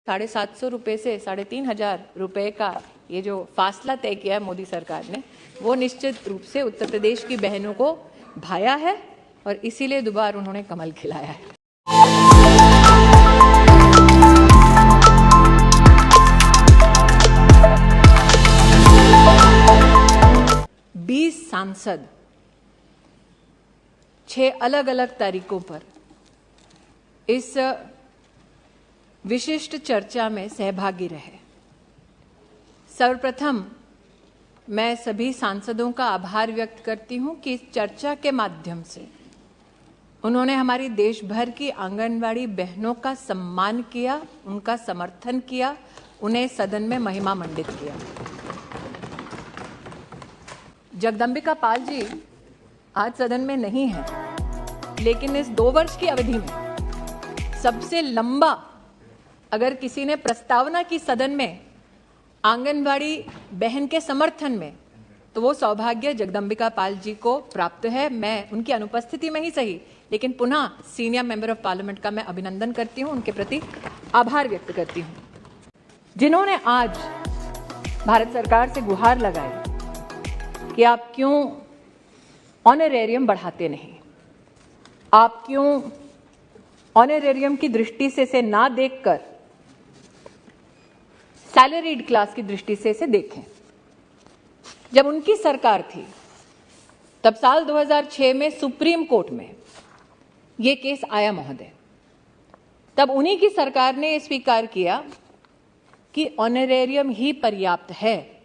750 रुपये से 3,500 रुपये का ये जो फासला तय किया है मोदी सरकार ने, वो निश्चित रूप से उत्तर प्रदेश की बहनों को भाया है और इसीलिए दोबारा उन्होंने कमल खिलाया है। सांसद 6 अलग अलग तारीखों पर इस विशिष्ट चर्चा में सहभागी रहे। सर्वप्रथम मैं सभी सांसदों का आभार व्यक्त करती हूं कि इस चर्चा के माध्यम से उन्होंने हमारी देश भर की आंगनवाड़ी बहनों का सम्मान किया, उनका समर्थन किया, उन्हें सदन में महिमा मंडित किया। जगदंबिका पाल जी आज सदन में नहीं है, लेकिन इस 2 वर्ष की अवधि में सबसे लंबा अगर किसी ने प्रस्तावना की सदन में आंगनवाड़ी बहन के समर्थन में, तो वो सौभाग्य जगदंबिका पाल जी को प्राप्त है। मैं उनकी अनुपस्थिति में ही सही, लेकिन पुनः सीनियर मेंबर ऑफ पार्लियामेंट का मैं अभिनंदन करती हूं, उनके प्रति आभार व्यक्त करती हूं, जिन्होंने आज भारत सरकार से गुहार लगाई कि आप क्यों ऑनरेरियम बढ़ाते नहीं, आप क्यों ऑनरेरियम की दृष्टि से इसे ना देखकर सैलरीड क्लास की दृष्टि से इसे देखें। जब उनकी सरकार थी तब साल 2006 में सुप्रीम कोर्ट में यह केस आया महोदय, तब उन्हीं की सरकार ने स्वीकार किया कि ऑनरेरियम ही पर्याप्त है,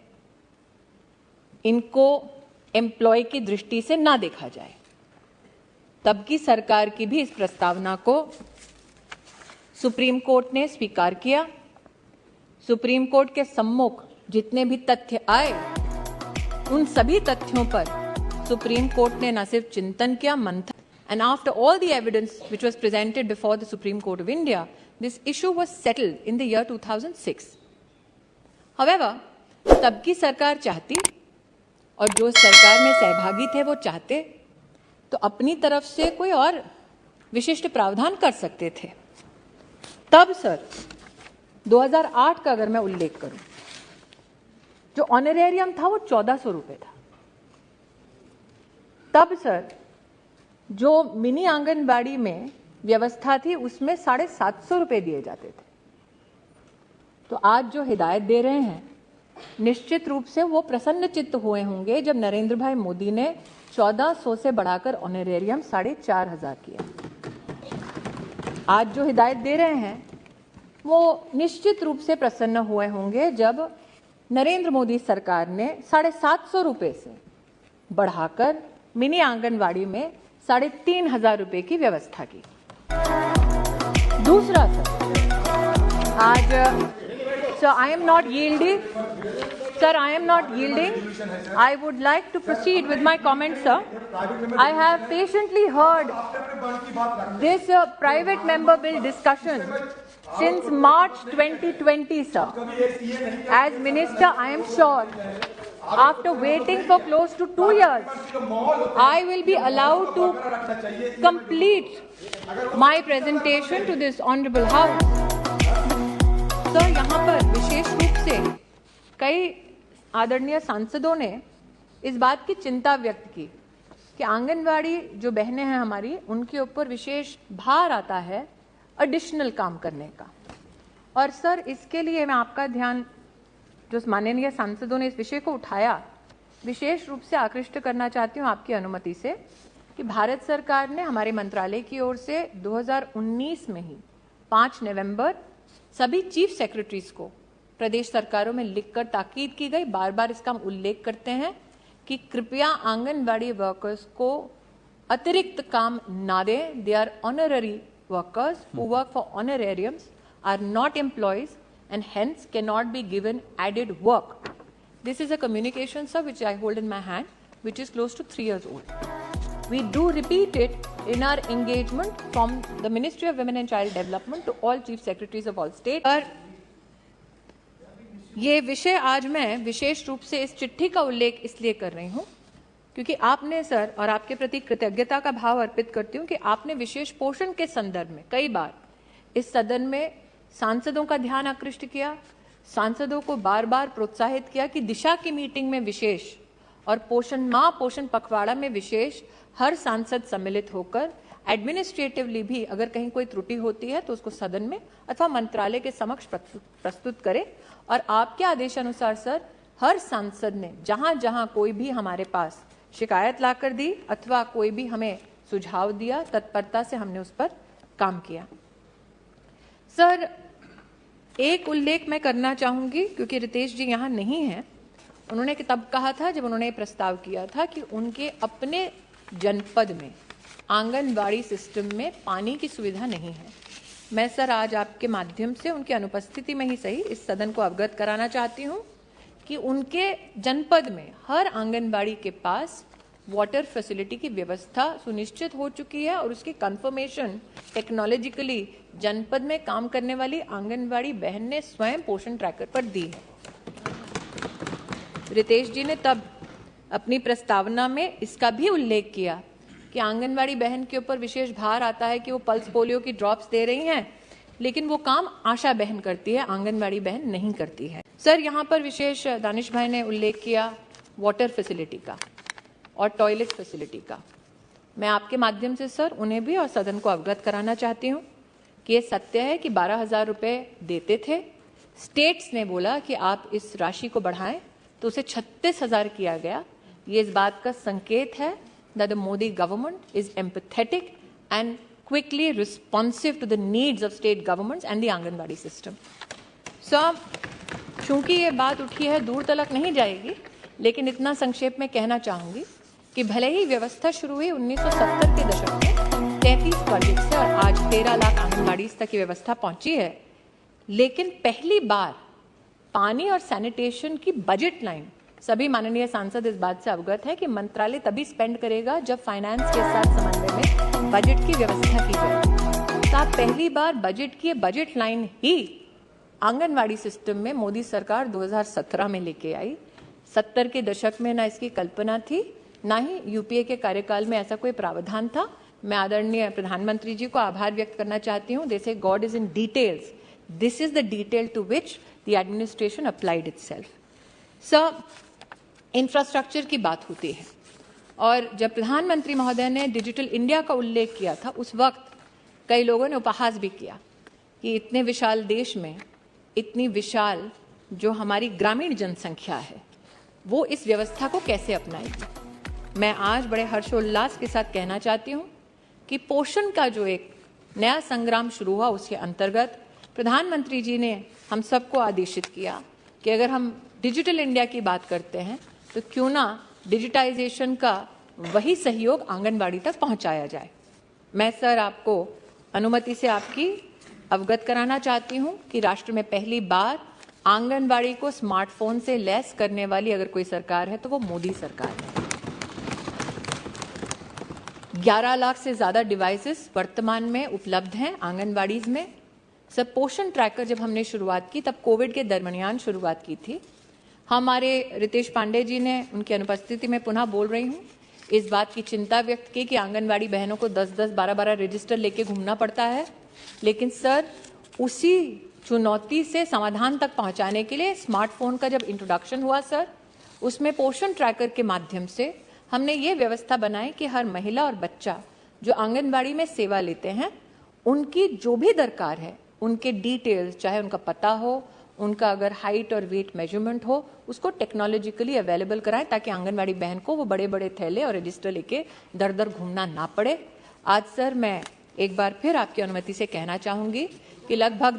इनको एम्प्लॉय की दृष्टि से ना देखा जाए। तब की सरकार की भी इस प्रस्तावना को सुप्रीम कोर्ट ने स्वीकार किया। सुप्रीम कोर्ट के सम्मुख जितने भी तथ्य आए, उन सभी तथ्यों पर सुप्रीम कोर्ट ने न सिर्फ चिंतन किया, मंथन, and after all the evidence which was presented before the Supreme Court of India, this issue was settled in the year 2006. However, तब की सरकार चाहती और जो सरकार में सहभागी थे वो चाहते तो अपनी तरफ से कोई और विशिष्ट प्रावधान कर सकते थे। तब सर 2008 का अगर मैं उल्लेख करूं, जो ऑनरेरियम था वो 1400 रुपए था। तब सर जो मिनी आंगनबाड़ी में व्यवस्था थी उसमें 750 रुपए दिए जाते थे। तो आज जो हिदायत दे रहे हैं, निश्चित रूप से वो प्रसन्न चित्त हुए होंगे जब नरेंद्र भाई मोदी ने 1400 से बढ़ाकर ऑनरेरियम 4,500 किया। आज जो हिदायत दे रहे हैं वो निश्चित रूप से प्रसन्न हुए होंगे जब नरेंद्र मोदी सरकार ने 750 रुपए से बढ़ाकर मिनी आंगनवाड़ी में 3,500 रुपए की व्यवस्था की। दूसरा सर, आज So I am not yielding. Sir, I am not yielding. I would like to proceed with my comments, sir. I have patiently heard this private member bill discussion since March 2020, sir. As Minister, I am sure, after waiting for close to 2 years, I will be allowed to complete my presentation to this honorable House. तो यहाँ पर विशेष रूप से कई आदरणीय सांसदों ने इस बात की चिंता व्यक्त की कि आंगनवाड़ी जो बहनें हैं हमारी, उनके ऊपर विशेष भार आता है एडिशनल काम करने का। और सर, इसके लिए मैं आपका ध्यान, जो माननीय सांसदों ने इस विषय को उठाया, विशेष रूप से आकृष्ट करना चाहती हूँ आपकी अनुमति से कि भारत सरकार ने हमारे मंत्रालय की ओर से 2019 में ही 5 नवंबर सभी चीफ सेक्रेटरीज को प्रदेश सरकारों में लिखकर ताकीद की गई, बार बार इसका हम उल्लेख करते हैं कि कृपया आंगनवाड़ी वर्कर्स को अतिरिक्त काम ना दें। They are honorary workers who work for honorariums, are not employees and hence can not be given added work. This is a communication sir which I hold in my hand, which is close to 3 years old. We do repeat it in our engagement from the Ministry of Women and Child Development to all Chief Secretaries of all states. और ये विषय आज मैं विशेष रूप से इस चिट्ठी का उल्लेख इसलिए कर रही हूँ क्योंकि आपने सर, और आपके प्रति कृतज्ञता का भाव अर्पित करती हूँ कि आपने विशेष पोषण के संदर्भ में कई बार इस सदन में सांसदों का ध्यान आकृष्ट किया, सांसदों को बार बार प्रोत्साहित किया कि दिशा की मीटिंग में विशेष और पोषण माह पोषण पखवाड़ा में विशेष हर सांसद सम्मिलित होकर एडमिनिस्ट्रेटिवली भी अगर कहीं कोई त्रुटि होती है तो उसको सदन में अथवा मंत्रालय के समक्ष प्रस्तुत करे। और आपके आदेशानुसार सर हर सांसद ने जहां जहां कोई भी हमारे पास शिकायत लाकर दी अथवा कोई भी हमें सुझाव दिया, तत्परता से हमने उस पर काम किया। सर एक उल्लेख मैं करना चाहूंगी क्योंकि रितेश जी यहाँ नहीं हैं। उन्होंने तब कहा था जब उन्होंने प्रस्ताव किया था कि उनके अपने जनपद में आंगनबाड़ी सिस्टम में पानी की सुविधा नहीं है। मैं सर आज आपके माध्यम से उनकी अनुपस्थिति में ही सही इस सदन को अवगत कराना चाहती हूँ कि उनके जनपद में हर आंगनबाड़ी के पास वाटर फैसिलिटी की व्यवस्था सुनिश्चित हो चुकी है और उसकी कंफर्मेशन टेक्नोलॉजिकली जनपद में काम करने वाली आंगनबाड़ी बहन ने स्वयं पोषण ट्रैकर पर दी है। रितेश जी ने तब अपनी प्रस्तावना में इसका भी उल्लेख किया कि आंगनबाड़ी बहन के ऊपर विशेष भार आता है कि वो पल्स पोलियो की ड्रॉप्स दे रही हैं, लेकिन वो काम आशा बहन करती है, आंगनबाड़ी बहन नहीं करती है। सर यहाँ पर विशेष दानिश भाई ने उल्लेख किया वाटर फैसिलिटी का और टॉयलेट फैसिलिटी का। मैं आपके माध्यम से सर उन्हें भी और सदन को अवगत कराना चाहती हूँ कि ये सत्य है कि 12,000 रुपये देते थे। स्टेट्स ने बोला कि आप इस राशि को बढ़ाएं तो उसे 36,000 किया गया। ये इस बात का संकेत है that the Modi government is empathetic and quickly responsive to the needs of state governments and the Anganwadi system. So, चूंकि ये बात उठी है दूर तलक नहीं जाएगी, लेकिन इतना संक्षेप में कहना चाहूंगी कि भले ही व्यवस्था शुरू हुई 1970 के दशक में 33 प्रोजेक्ट से और आज 13 लाख आंगनबाड़ी तक की व्यवस्था पहुंची है, लेकिन पहली बार पानी और सैनिटेशन की बजट लाइन, सभी माननीय सांसद इस बात से अवगत है कि मंत्रालय तभी स्पेंड करेगा जब फाइनेंस के साथ समन्वय में बजट की व्यवस्था की जाए। तो आप पहली बार बजट की बजट लाइन ही आंगनवाड़ी सिस्टम में मोदी सरकार 2017 में लेके आई। 70 के दशक में ना इसकी कल्पना थी, ना ही यूपीए के कार्यकाल में ऐसा कोई प्रावधान था। मैं आदरणीय प्रधानमंत्री जी को आभार व्यक्त करना चाहती हूँ। They say God is in details, this is the detail to which the administration applied itself. Sir infrastructure की बात होती है और जब प्रधानमंत्री महोदय ने डिजिटल इंडिया का उल्लेख किया था उस वक्त कई लोगों ने उपहास भी किया कि इतने विशाल देश में इतनी विशाल जो हमारी ग्रामीण जनसंख्या है वो इस व्यवस्था को कैसे अपनाएगी। मैं आज बड़े हर्षोल्लास के साथ कहना चाहती हूँ कि पोषण का जो एक नया संग्राम शुरू हुआ उसके अंतर्गत प्रधानमंत्री जी ने हम सबको आदेशित किया कि अगर हम डिजिटल इंडिया की बात करते हैं तो क्यों ना डिजिटाइजेशन का वही सहयोग आंगनबाड़ी तक पहुंचाया जाए। मैं सर आपको अनुमति से आपकी अवगत कराना चाहती हूं कि राष्ट्र में पहली बार आंगनबाड़ी को स्मार्टफोन से लैस करने वाली अगर कोई सरकार है तो वो मोदी सरकार है। 11 लाख से ज्यादा डिवाइसेस वर्तमान में उपलब्ध हैं आंगनबाड़ीज में। सब पोषण ट्रैकर जब हमने शुरुआत की तब कोविड के दरमियान शुरुआत की थी। हमारे रितेश पांडे जी ने उनकी अनुपस्थिति में पुनः बोल रही हूँ इस बात की चिंता व्यक्त की कि आंगनबाड़ी बहनों को 10-10, 12-12 रजिस्टर लेके घूमना पड़ता है, लेकिन सर उसी चुनौती से समाधान तक पहुंचाने के लिए स्मार्टफोन का जब इंट्रोडक्शन हुआ सर, उसमें पोषण ट्रैकर के माध्यम से हमने ये व्यवस्था बनाई कि हर महिला और बच्चा जो आंगनबाड़ी में सेवा लेते हैं उनकी जो भी दरकार है उनके डिटेल्स, चाहे उनका पता हो, उनका अगर हाइट और वेट मेजरमेंट हो, उसको टेक्नोलॉजिकली अवेलेबल कराएं ताकि आंगनबाड़ी बहन को वो बड़े बड़े थैले और रजिस्टर लेके दर दर घूमना ना पड़े। आज सर मैं एक बार फिर आपकी अनुमति से कहना चाहूंगी कि लगभग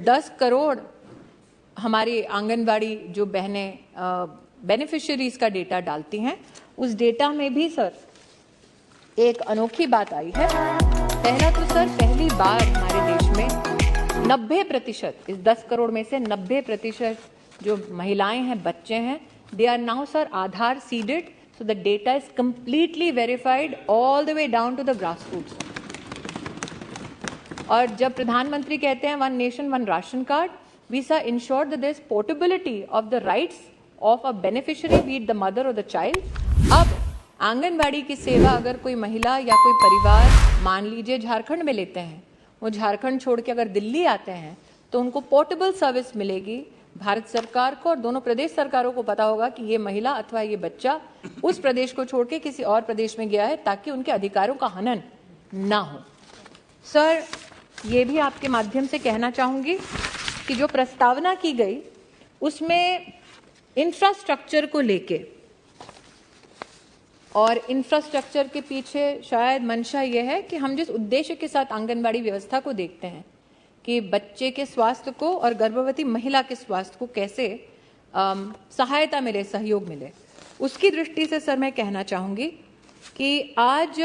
10 करोड़ हमारी आंगनबाड़ी जो बहनें बेनिफिशियरीज का डेटा डालती हैं, उस डेटा में भी सर एक अनोखी बात आई है। पहला तो सर पहली बार हमारे देश में 90%, इस 10 करोड़ में से 90% जो महिलाएं हैं, बच्चे हैं, they are now sir Aadhaar seeded, so the data is completely verified all the way down to the grass roots. और जब प्रधानमंत्री कहते हैं 1 nation 1 ration card, we sir ensure that there is portability of the rights of a beneficiary, be it the mother और the child. अब आंगनबाड़ी की सेवा अगर कोई महिला या कोई परिवार मान लीजिए झारखंड में लेते हैं, वो झारखंड छोड़ के अगर दिल्ली आते हैं तो उनको पोर्टेबल सर्विस मिलेगी। भारत सरकार को और दोनों प्रदेश सरकारों को पता होगा कि ये महिला अथवा ये बच्चा उस प्रदेश को छोड़ के किसी और प्रदेश में गया है, ताकि उनके अधिकारों का हनन ना हो। सर, ये भी आपके माध्यम से कहना चाहूंगी कि जो प्रस्तावना की गई उसमें इंफ्रास्ट्रक्चर को लेके, और इंफ्रास्ट्रक्चर के पीछे शायद मंशा ये है कि हम जिस उद्देश्य के साथ आंगनबाड़ी व्यवस्था को देखते हैं कि बच्चे के स्वास्थ्य को और गर्भवती महिला के स्वास्थ्य को कैसे सहायता मिले, सहयोग मिले, उसकी दृष्टि से सर मैं कहना चाहूंगी कि आज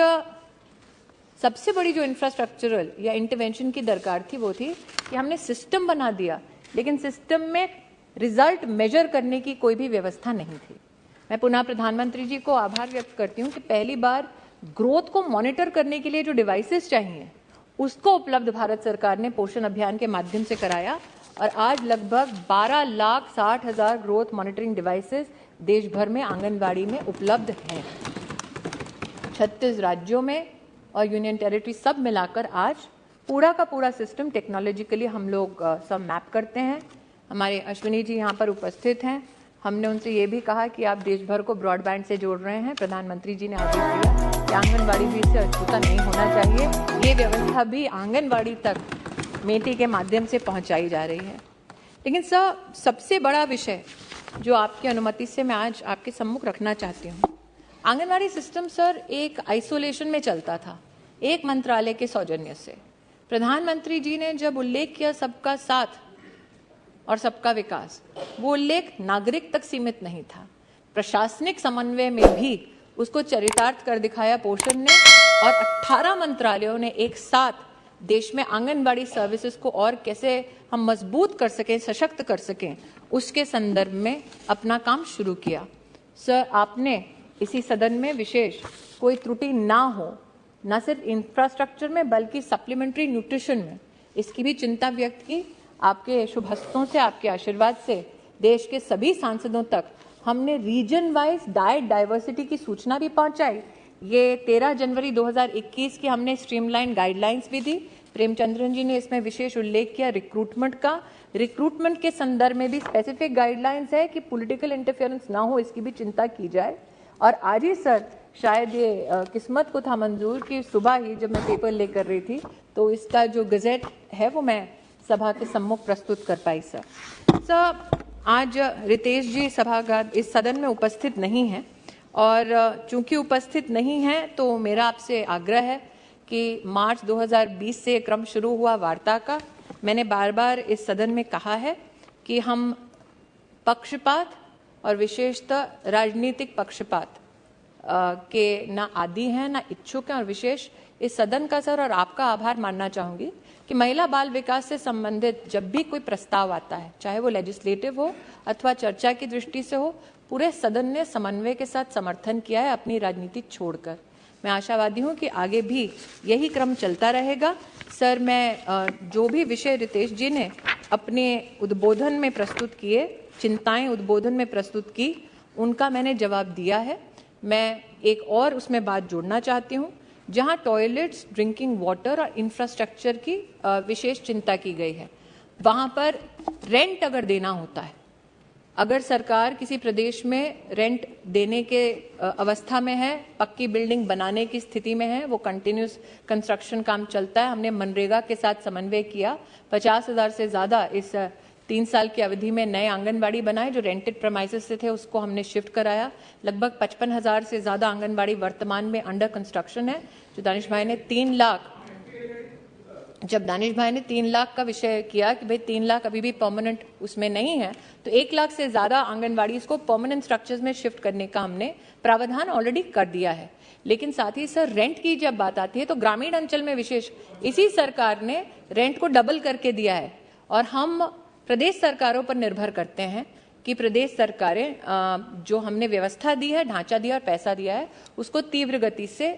सबसे बड़ी जो इंफ्रास्ट्रक्चरल या इंटरवेंशन की दरकार थी वो थी कि हमने सिस्टम बना दिया, लेकिन सिस्टम में रिजल्ट मेजर करने की कोई भी व्यवस्था नहीं थी। मैं पुनः प्रधानमंत्री जी को आभार व्यक्त करती हूँ कि पहली बार ग्रोथ को मॉनिटर करने के लिए जो डिवाइसेस चाहिए उसको उपलब्ध भारत सरकार ने पोषण अभियान के माध्यम से कराया, और आज लगभग 12,60,000 ग्रोथ मॉनिटरिंग डिवाइसेस देश भर में आंगनबाड़ी में उपलब्ध हैं। 36 राज्यों में और यूनियन टेरिटरी सब मिलाकर आज पूरा का पूरा सिस्टम टेक्नोलॉजिकली हम लोग सब मैप करते हैं। हमारे अश्विनी जी यहाँ पर उपस्थित हैं। हमने उनसे ये भी कहा कि आप देश भर को ब्रॉडबैंड से जोड़ रहे हैं। प्रधानमंत्री जी ने आदेश दिया कि आंगनबाड़ी भी इससे अछूता नहीं होना चाहिए। ये व्यवस्था भी आंगनबाड़ी तक मेटी के माध्यम से पहुंचाई जा रही है। लेकिन सर, सबसे बड़ा विषय जो आपकी अनुमति से मैं आज आपके सम्मुख रखना चाहती हूँ, आंगनबाड़ी सिस्टम सर एक आइसोलेशन में चलता था, एक मंत्रालय के सौजन्य से। प्रधानमंत्री जी ने जब उल्लेख किया सबका साथ और सबका विकास, वो उल्लेख नागरिक तक सीमित नहीं था, प्रशासनिक समन्वय में भी उसको चरितार्थ कर दिखाया पोषण ने, और 18 मंत्रालयों ने एक साथ देश में आंगनबाड़ी सर्विसेज को और कैसे हम मजबूत कर सकें, सशक्त कर सकें, उसके संदर्भ में अपना काम शुरू किया। सर, आपने इसी सदन में विशेष कोई त्रुटि ना हो, न सिर्फ इंफ्रास्ट्रक्चर में बल्कि सप्लीमेंट्री न्यूट्रिशन में, इसकी भी चिंता व्यक्त की। आपके शुभ हस्तों से, आपके आशीर्वाद से देश के सभी सांसदों तक हमने रीजन वाइज डाइट डाइवर्सिटी की सूचना भी पहुंचाई। ये 13 जनवरी 2021 की हमने स्ट्रीमलाइन गाइडलाइंस भी दी। प्रेमचंद्रन जी ने इसमें विशेष उल्लेख किया रिक्रूटमेंट का। रिक्रूटमेंट के संदर्भ में भी स्पेसिफिक गाइडलाइंस है कि पॉलिटिकल इंटरफेरेंस ना हो, इसकी भी चिंता की जाए। और आज ही सर, शायद ये किस्मत को था मंजूर कि सुबह ही जब मैं पेपर लेकर रही थी तो इसका जो गजेट है वो मैं सभा के सम्मुख प्रस्तुत कर पाई। सर, आज रितेश जी सभागार इस सदन में उपस्थित नहीं हैं, और चूंकि उपस्थित नहीं हैं तो मेरा आपसे आग्रह है कि मार्च 2020 से क्रम शुरू हुआ वार्ता का। मैंने बार बार इस सदन में कहा है कि हम पक्षपात और विशेषतः राजनीतिक पक्षपात के ना आदी हैं ना इच्छुक हैं, और विशेष इस सदन का सर और आपका आभार मानना चाहूंगी कि महिला बाल विकास से संबंधित जब भी कोई प्रस्ताव आता है, चाहे वो लेजिस्लेटिव हो अथवा चर्चा की दृष्टि से हो, पूरे सदन ने समन्वय के साथ समर्थन किया है, अपनी राजनीति छोड़कर। मैं आशावादी हूं कि आगे भी यही क्रम चलता रहेगा। सर, मैं जो भी विषय रितेश जी ने अपने उद्बोधन में प्रस्तुत किए, चिंताएं उद्बोधन में प्रस्तुत की, उनका मैंने जवाब दिया है। मैं एक और उसमें बात जोड़ना चाहती हूँ, जहां टॉयलेट्स, ड्रिंकिंग वाटर और इंफ्रास्ट्रक्चर की विशेष चिंता की गई है, वहां पर रेंट अगर देना होता है, अगर सरकार किसी प्रदेश में रेंट देने के अवस्था में है, पक्की बिल्डिंग बनाने की स्थिति में है, वो कंटिन्यूस कंस्ट्रक्शन काम चलता है, हमने मनरेगा के साथ समन्वय किया, 50,000 से ज्यादा इस 3 साल की अवधि में नए आंगनबाड़ी बनाए जो रेंटेड प्रेमाइसेस से थे, उसको हमने शिफ्ट कराया। लगभग 55,000 से ज्यादा आंगनबाड़ी वर्तमान में अंडर कंस्ट्रक्शन है। जो दानिश भाई ने 3 लाख का विषय किया कि भाई 3 लाख अभी भी परमानेंट उसमें नहीं है, तो 1 लाख से ज्यादा आंगनबाड़ी इसको परमानेंट स्ट्रक्चर्स में शिफ्ट करने का हमने प्रावधान ऑलरेडी कर दिया है। लेकिन साथ ही सर, रेंट की जब बात आती है तो ग्रामीण अंचल में विशेष इसी सरकार ने रेंट को डबल करके दिया है, और हम प्रदेश सरकारों पर निर्भर करते हैं कि प्रदेश सरकारें जो हमने व्यवस्था दी है, ढांचा दिया और पैसा दिया है, उसको तीव्र गति से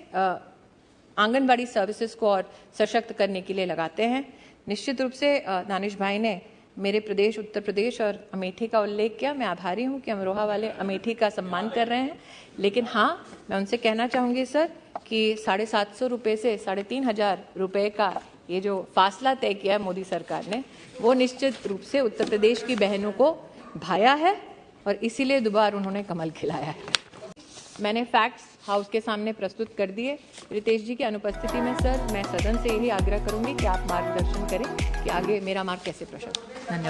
आंगनबाड़ी सर्विसेज को और सशक्त करने के लिए लगाते हैं। निश्चित रूप से दानिश भाई ने मेरे प्रदेश उत्तर प्रदेश और अमेठी का उल्लेख किया। मैं आभारी हूं कि अमरोहा वाले अमेठी का सम्मान कर रहे हैं, लेकिन हाँ, मैं उनसे कहना चाहूंगी सर कि 750 रुपये से 3,500 रुपये का ये जो फासला तय किया है मोदी सरकार ने, वो निश्चित रूप से उत्तर प्रदेश की बहनों को भाया है और इसीलिए दोबारा उन्होंने कमल खिलाया है। मैंने फैक्ट्स हाउस के सामने प्रस्तुत कर दिए। रितेश जी की अनुपस्थिति में सर मैं सदन से यही आग्रह करूंगी कि आप मार्गदर्शन करें कि आगे मेरा मार्ग कैसे प्रशस्त। धन्यवाद।